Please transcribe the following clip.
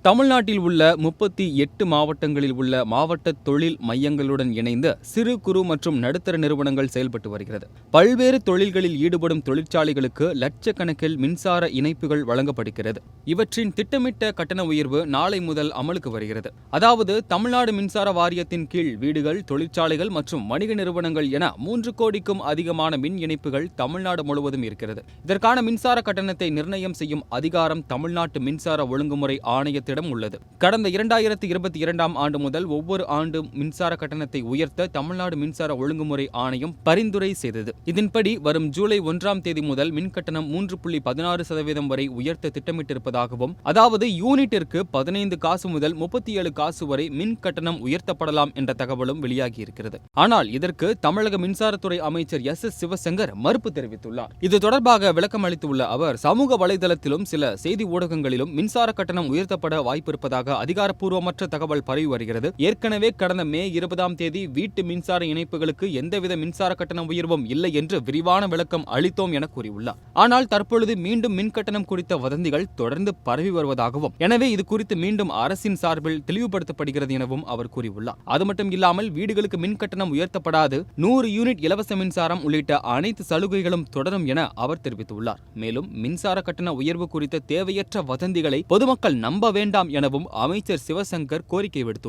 தமிழ்நாட்டில் உள்ள 38 மாவட்டங்களில் உள்ள மாவட்ட தொழில் மையங்களுடன் இணைந்து சிறு குறு மற்றும் நடுத்தர நிறுவனங்கள் செயல்பட்டு வருகிறது. பல்வேறு தொழில்களில் ஈடுபடும் தொழிற்சாலைகளுக்கு லட்சக்கணக்கில் மின்சார இணைப்புகள் வழங்கப்படுகிறது. இவற்றின் திட்டமிட்ட கட்டண உயர்வு நாளை முதல் அமலுக்கு வருகிறது. அதாவது தமிழ்நாடு மின்சார வாரியத்தின் கீழ் வீடுகள், தொழிற்சாலைகள் மற்றும் வணிக நிறுவனங்கள் என 3 கோடிக்கும் அதிகமான மின் இணைப்புகள் தமிழ்நாடு முழுவதும் இருக்கிறது. இதற்கான மின்சார கட்டணத்தை நிர்ணயம் செய்யும் அதிகாரம் தமிழ்நாட்டு மின்சார ஒழுங்குமுறை ஆணையத்திடம் உள்ளது. கடந்த 2022ஆம் ஆண்டு முதல் ஒவ்வொரு ஆண்டும் மின்சார கட்டணத்தை உயர்த்த தமிழ்நாடு மின்சார ஒழுங்குமுறை ஆணையம் பரிந்துரை செய்தது. இதன்படி வரும் ஜூலை 1ஆம் தேதி முதல் மின் கட்டணம் 3.16% வரை உயர்த்த திட்டமிட்டிருப்பதாகவும், அதாவது யூனிட்டிற்கு 15 காசு முதல் 37 காசு வரை மின் கட்டணம் உயர்த்தப்படலாம் என்ற தகவலும் வெளியாகியிருக்கிறது. ஆனால் இதற்கு தமிழக மின்சாரத்துறை அமைச்சர் எஸ். சிவசங்கர் மறுப்பு தெரிவித்துள்ளார். இது தொடர்பாக விளக்கம் அளித்துள்ள அவர், சமூக வலைதளத்திலும் சில செய்தி ஊடகங்களிலும் மின்சார கட்டணம் உயர்த்தப்பட வாய்ப்பிருப்பதாக அதிகாரப்பூர்வமற்ற தகவல் பரவி வருகிறது. ஏற்கனவே கடந்த மே 20ஆம் தேதி வீட்டு மின்சார இணைப்புகளுக்கு எந்தவித மின்சார கட்டண உயர்வும் இல்லை என்று விரிவான விளக்கம் அளித்தோம் என கூறியுள்ளார். ஆனால் தற்பொழுது மீண்டும் மின் கட்டணம் குறித்த வதந்திகள் தொடர்ந்து பரவி வருவதாகவும், எனவே இது குறித்து மீண்டும் அரசின் சார்பில் தெளிவுபடுத்தப்படுகிறது எனவும் அவர் கூறியுள்ளார். அது மட்டும் இல்லாமல் வீடுகளுக்கு மின் கட்டணம் உயர்த்தப்படாது, 100 யூனிட் இலவச மின்சாரம் உள்ளிட்ட அனைத்து சலுகைகளும் தொடரும் என அவர் தெரிவித்துள்ளார். மேலும் மின்சார கட்டண உயர்வு குறித்த தேவையற்ற வதந்திகளை பொதுமக்கள் நம்ப வேண்டாம் எனவும் அமைச்சர் சிவசங்கர் கோரிக்கை விடுத்துள்ளார்.